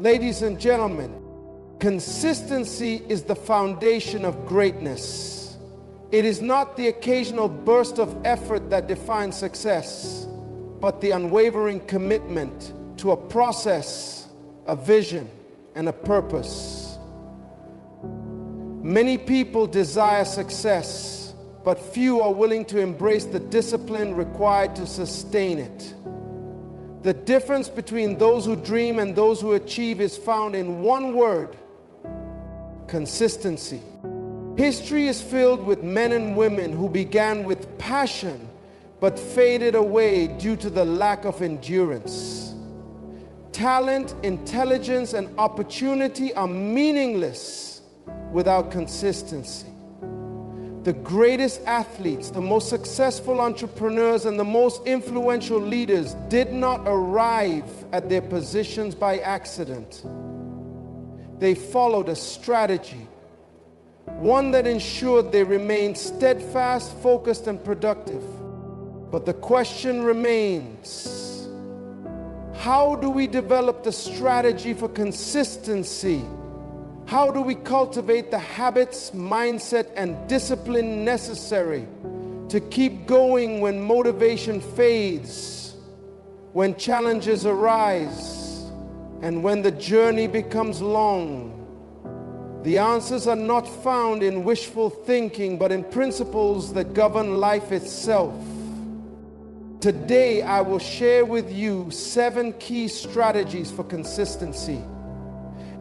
Ladies and gentlemen, consistency is the foundation of greatness. It is not the occasional burst of effort that defines success, but the unwavering commitment to a process, a vision, and a purpose. Many people desire success, but few are willing to embrace the discipline required to sustain it. The difference between those who dream and those who achieve is found in one word: consistency. History is filled with men and women who began with passion but faded away due to the lack of endurance. Talent, intelligence, and opportunity are meaningless without consistency. The greatest athletes, the most successful entrepreneurs, and the most influential leaders did not arrive at their positions by accident. They followed a strategy, one that ensured they remained steadfast, focused, and productive. But the question remains, how do we develop the strategy for consistency? How do we cultivate the habits, mindset, and discipline necessary to keep going when motivation fades, when challenges arise, and when the journey becomes long? The answers are not found in wishful thinking, but in principles that govern life itself. Today, I will share with you 7 key strategies for consistency.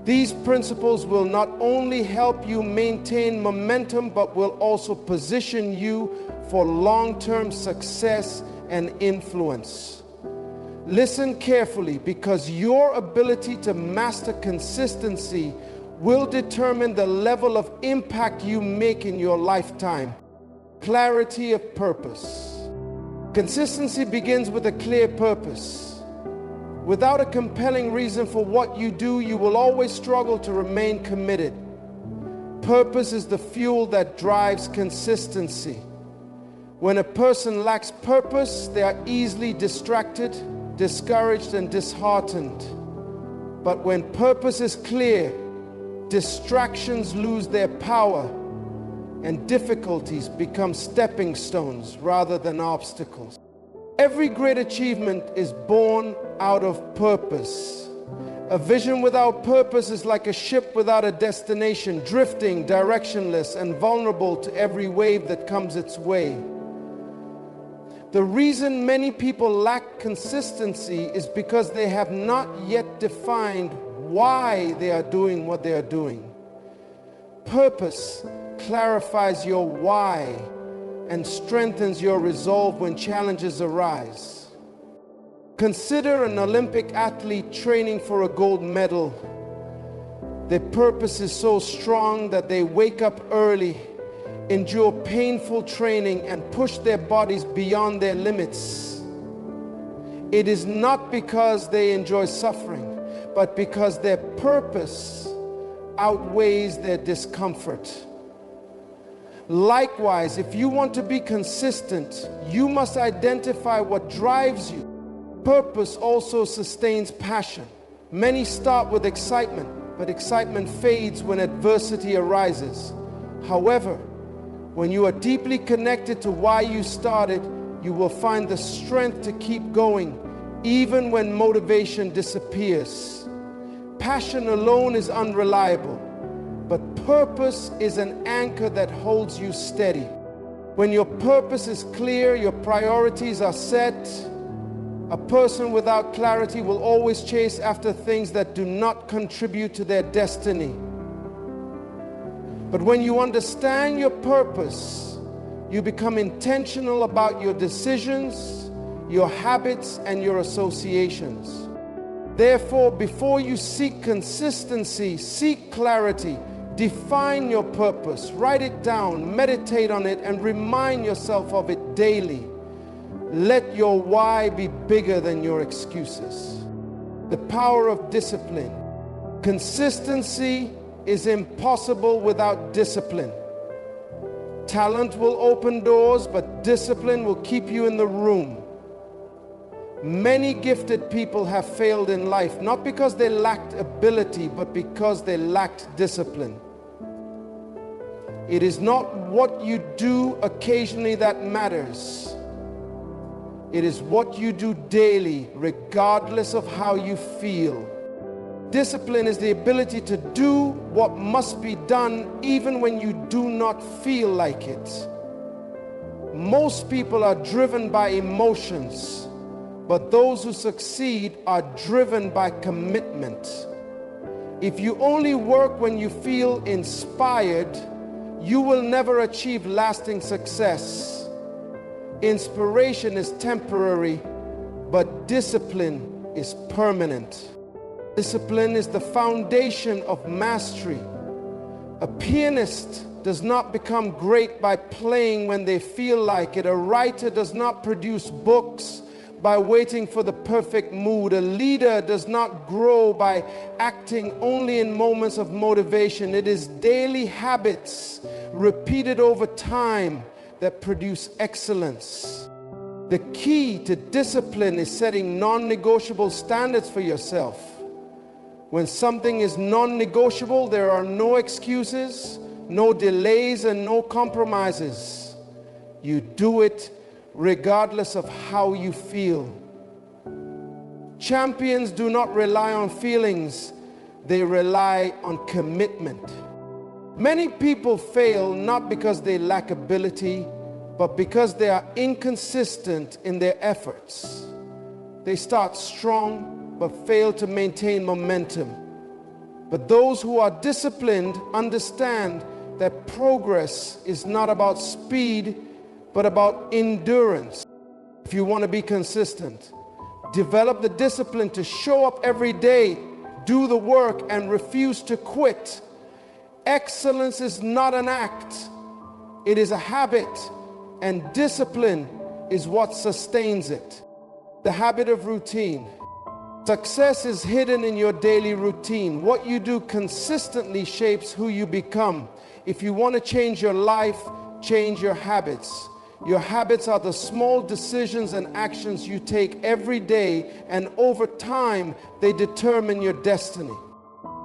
These principles will not only help you maintain momentum, but will also position you for long-term success and influence. Listen carefully, because your ability to master consistency will determine the level of impact you make in your lifetime. Clarity of purpose. Consistency begins with a clear purpose. Without a compelling reason for what you do, you will always struggle to remain committed. Purpose is the fuel that drives consistency. When a person lacks purpose, they are easily distracted, discouraged, and disheartened. But when purpose is clear, distractions lose their power, and difficulties become stepping stones rather than obstacles. Every great achievement is born out of purpose. A vision without purpose is like a ship without a destination, drifting, directionless, and vulnerable to every wave that comes its way. The reason many people lack consistency is because they have not yet defined why they are doing what they are doing. Purpose clarifies your why and strengthens your resolve when challenges arise. Consider an Olympic athlete training for a gold medal. Their purpose is so strong that they wake up early, endure painful training, and push their bodies beyond their limits. It is not because they enjoy suffering, but because their purpose outweighs their discomfort. Likewise, if you want to be consistent, you must identify what drives you. Purpose also sustains passion. Many start with excitement, but excitement fades when adversity arises. However, when you are deeply connected to why you started, you will find the strength to keep going, even when motivation disappears. Passion alone is unreliable, but purpose is an anchor that holds you steady. When your purpose is clear, your priorities are set. A person without clarity will always chase after things that do not contribute to their destiny. But when you understand your purpose, you become intentional about your decisions, your habits, and your associations. Therefore, before you seek consistency, seek clarity. Define your purpose, write it down, meditate on it, and remind yourself of it daily. Let your why be bigger than your excuses. The power of discipline. Consistency is impossible without discipline. Talent will open doors, but discipline will keep you in the room. Many gifted people have failed in life, not because they lacked ability, but because they lacked discipline. It is not what you do occasionally that matters. It is what you do daily, regardless of how you feel. Discipline is the ability to do what must be done even when you do not feel like it. Most people are driven by emotions, but those who succeed are driven by commitment. If you only work when you feel inspired, you will never achieve lasting success. Inspiration is temporary, but discipline is permanent. Discipline is the foundation of mastery. A pianist does not become great by playing when they feel like it. A writer does not produce books by waiting for the perfect mood. A leader does not grow by acting only in moments of motivation. It is daily habits repeated over time that produce excellence. The key to discipline is setting non-negotiable standards for yourself. When something is non-negotiable, there are no excuses, no delays, and no compromises. You do it regardless of how you feel. Champions do not rely on feelings, they rely on commitment. Many people fail not because they lack ability, but because they are inconsistent in their efforts. They start strong, but fail to maintain momentum. But those who are disciplined understand that progress is not about speed, but about endurance. If you want to be consistent, develop the discipline to show up every day, do the work, and refuse to quit. Excellence is not an act, it is a habit, and discipline is what sustains it. The habit of routine. Success is hidden in your daily routine. What you do consistently shapes who you become. If you want to change your life, change your habits. Your habits are the small decisions and actions you take every day, and over time, they determine your destiny.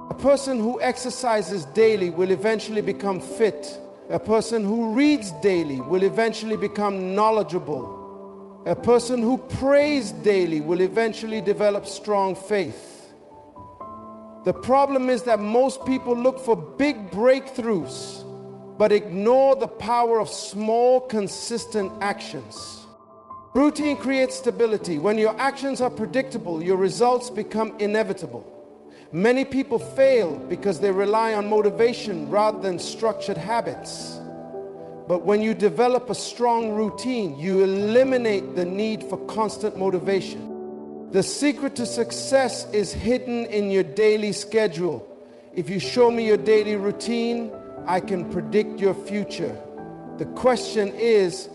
A person who exercises daily will eventually become fit. A person who reads daily will eventually become knowledgeable. A person who prays daily will eventually develop strong faith. The problem is that most people look for big breakthroughs, but ignore the power of small, consistent actions. Routine creates stability. When your actions are predictable, your results become inevitable. Many people fail because they rely on motivation rather than structured habits. But when you develop a strong routine, you eliminate the need for constant motivation. The secret to success is hidden in your daily schedule. If you show me your daily routine, I can predict your future. The question is,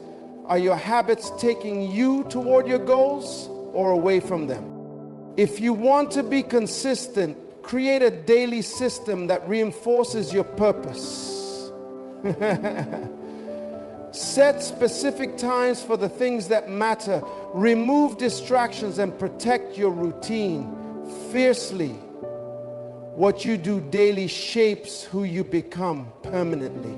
are your habits taking you toward your goals or away from them? If you want to be consistent, create a daily system that reinforces your purpose. Set specific times for the things that matter. Remove distractions and protect your routine fiercely. What you do daily shapes who you become permanently.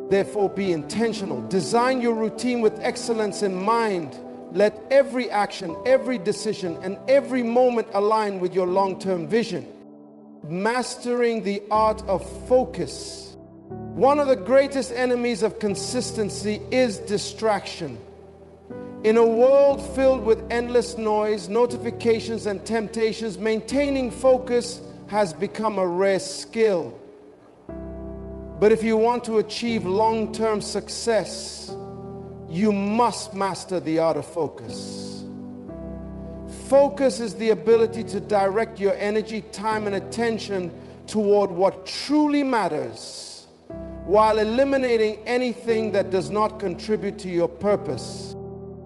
Therefore, be intentional. Design your routine with excellence in mind. Let every action, every decision, and every moment align with your long-term vision. Mastering the art of focus. One of the greatest enemies of consistency is distraction. In a world filled with endless noise, notifications, and temptations, maintaining focus has become a rare skill. But if you want to achieve long-term success, you must master the art of focus. Focus is the ability to direct your energy, time, and attention toward what truly matters, while eliminating anything that does not contribute to your purpose.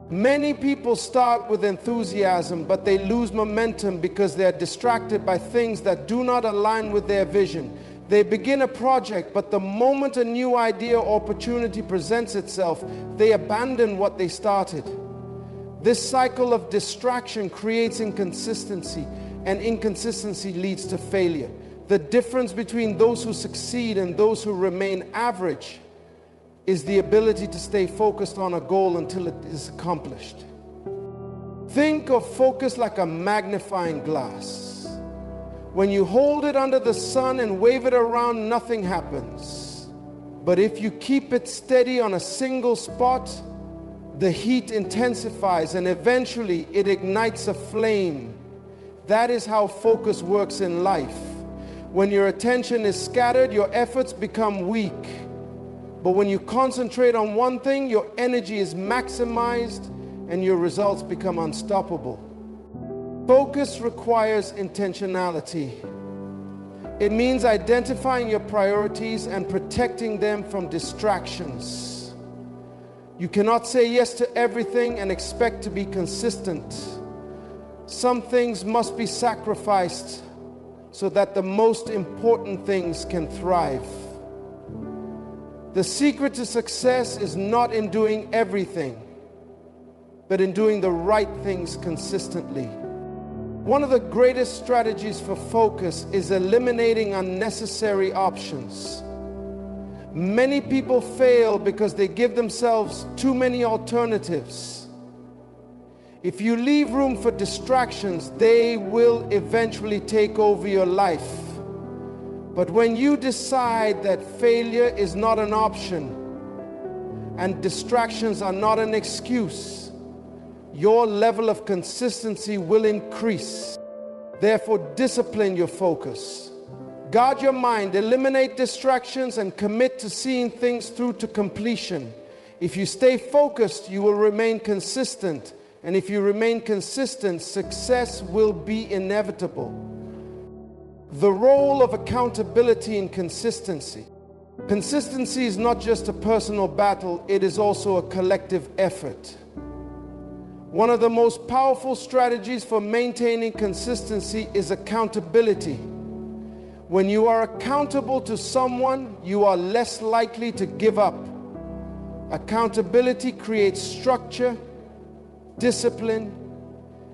Many people start with enthusiasm, but they lose momentum because they are distracted by things that do not align with their vision. They begin a project, but the moment a new idea or opportunity presents itself, they abandon what they started. This cycle of distraction creates inconsistency, and inconsistency leads to failure. The difference between those who succeed and those who remain average is the ability to stay focused on a goal until it is accomplished. Think of focus like a magnifying glass. When you hold it under the sun and wave it around, nothing happens. But if you keep it steady on a single spot, the heat intensifies and eventually it ignites a flame. That is how focus works in life. When your attention is scattered, your efforts become weak. But when you concentrate on one thing, your energy is maximized and your results become unstoppable. Focus requires intentionality. It means identifying your priorities and protecting them from distractions. You cannot say yes to everything and expect to be consistent. Some things must be sacrificed so that the most important things can thrive. The secret to success is not in doing everything, but in doing the right things consistently. One of the greatest strategies for focus is eliminating unnecessary options. Many people fail because they give themselves too many alternatives. If you leave room for distractions, they will eventually take over your life. But when you decide that failure is not an option and distractions are not an excuse, your level of consistency will increase. Therefore, discipline your focus. Guard your mind, eliminate distractions, and commit to seeing things through to completion. If you stay focused, you will remain consistent. And if you remain consistent, success will be inevitable. The role of accountability in consistency. Consistency is not just a personal battle, it is also a collective effort. One of the most powerful strategies for maintaining consistency is accountability. When you are accountable to someone, you are less likely to give up. Accountability creates structure, discipline,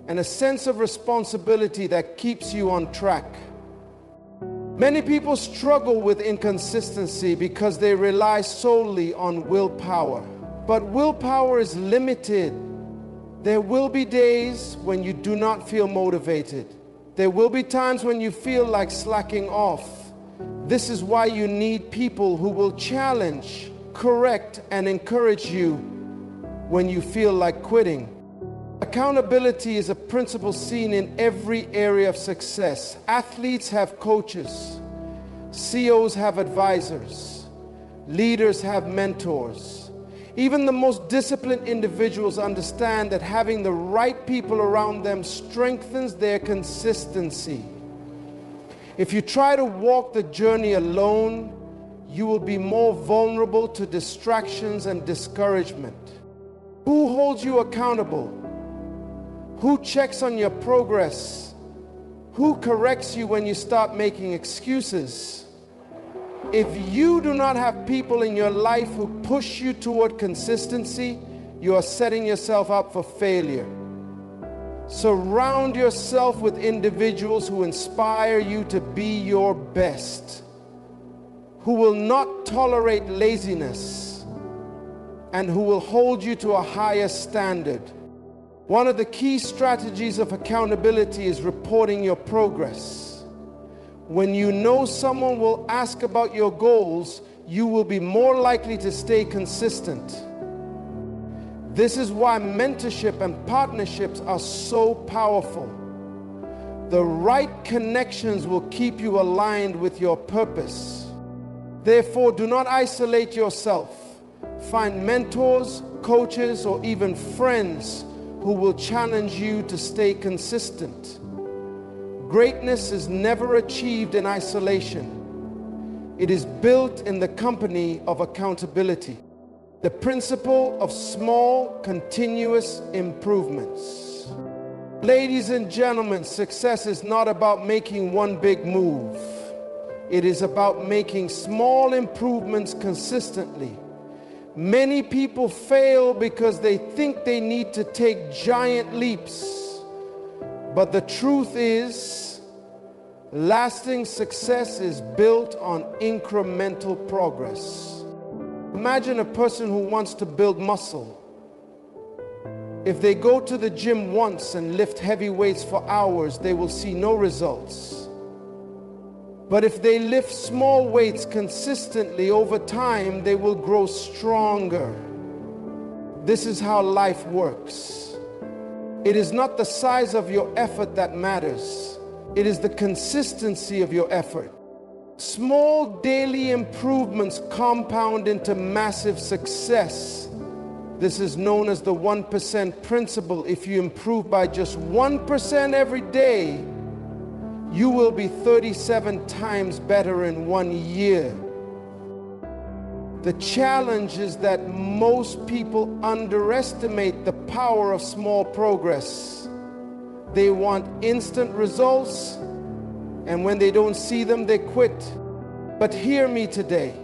and a sense of responsibility that keeps you on track. Many people struggle with inconsistency because they rely solely on willpower. But willpower is limited. There will be days when you do not feel motivated. There will be times when you feel like slacking off. This is why you need people who will challenge, correct, and encourage you when you feel like quitting. Accountability is a principle seen in every area of success. Athletes have coaches. CEOs have advisors. Leaders have mentors. Even the most disciplined individuals understand that having the right people around them strengthens their consistency. If you try to walk the journey alone, you will be more vulnerable to distractions and discouragement. Who holds you accountable? Who checks on your progress? Who corrects you when you start making excuses? If you do not have people in your life who push you toward consistency, you are setting yourself up for failure. Surround yourself with individuals who inspire you to be your best, who will not tolerate laziness, and who will hold you to a higher standard. One of the key strategies of accountability is reporting your progress. When you know someone will ask about your goals, you will be more likely to stay consistent. This is why mentorship and partnerships are so powerful. The right connections will keep you aligned with your purpose. Therefore, do not isolate yourself. Find mentors, coaches, or even friends who will challenge you to stay consistent. Greatness is never achieved in isolation. It is built in the company of accountability. The principle of small, continuous improvements. Ladies and gentlemen, success is not about making one big move. It is about making small improvements consistently. Many people fail because they think they need to take giant leaps. But the truth is, lasting success is built on incremental progress. Imagine a person who wants to build muscle. If they go to the gym once and lift heavy weights for hours, they will see no results. But if they lift small weights consistently over time, they will grow stronger. This is how life works. It is not the size of your effort that matters. It is the consistency of your effort. Small daily improvements compound into massive success. This is known as the 1% principle. If you improve by just 1% every day, you will be 37 times better in 1 year. The challenge is that most people underestimate the power of small progress. They want instant results, and when they don't see them, they quit. But hear me today.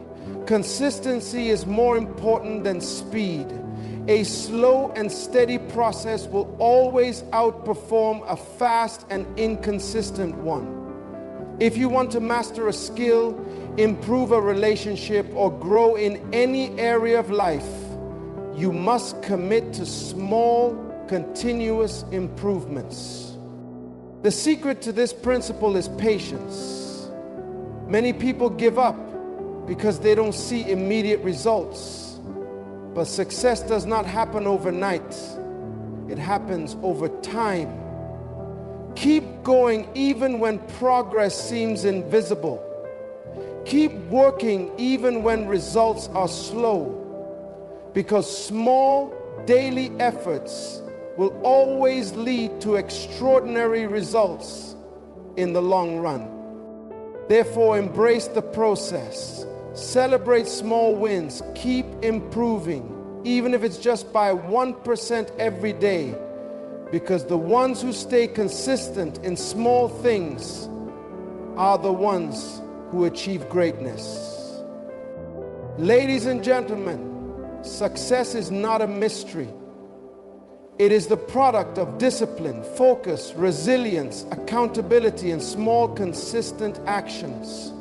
Consistency is more important than speed. A slow and steady process will always outperform a fast and inconsistent one. If you want to master a skill, improve a relationship, or grow in any area of life, you must commit to small, continuous improvements. The secret to this principle is patience. Many people give up because they don't see immediate results. But success does not happen overnight. It happens over time. Keep going even when progress seems invisible. Keep working even when results are slow, because small daily efforts will always lead to extraordinary results in the long run. Therefore, embrace the process. Celebrate small wins. Keep improving, even if it's just by 1% every day, because the ones who stay consistent in small things are the ones who achieve greatness. Ladies and gentlemen, success is not a mystery. It is the product of discipline, focus, resilience, accountability, and small, consistent actions.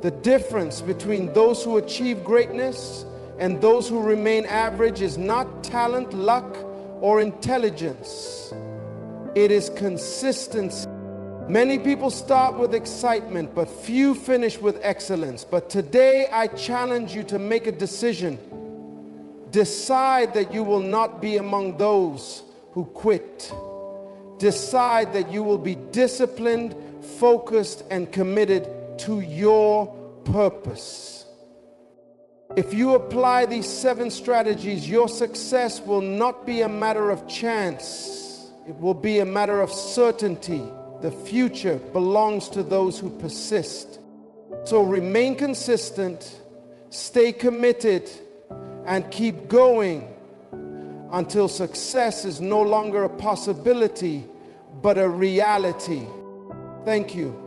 The difference between those who achieve greatness and those who remain average is not talent, luck, or intelligence. It is consistency. Many people start with excitement, but few finish with excellence. But today, I challenge you to make a decision. Decide that you will not be among those who quit. Decide that you will be disciplined, focused, and committed to your purpose. If you apply these 7 strategies, your success will not be a matter of chance. It will be a matter of certainty. The future belongs to those who persist. So remain consistent, stay committed, and keep going until success is no longer a possibility, but a reality. Thank you.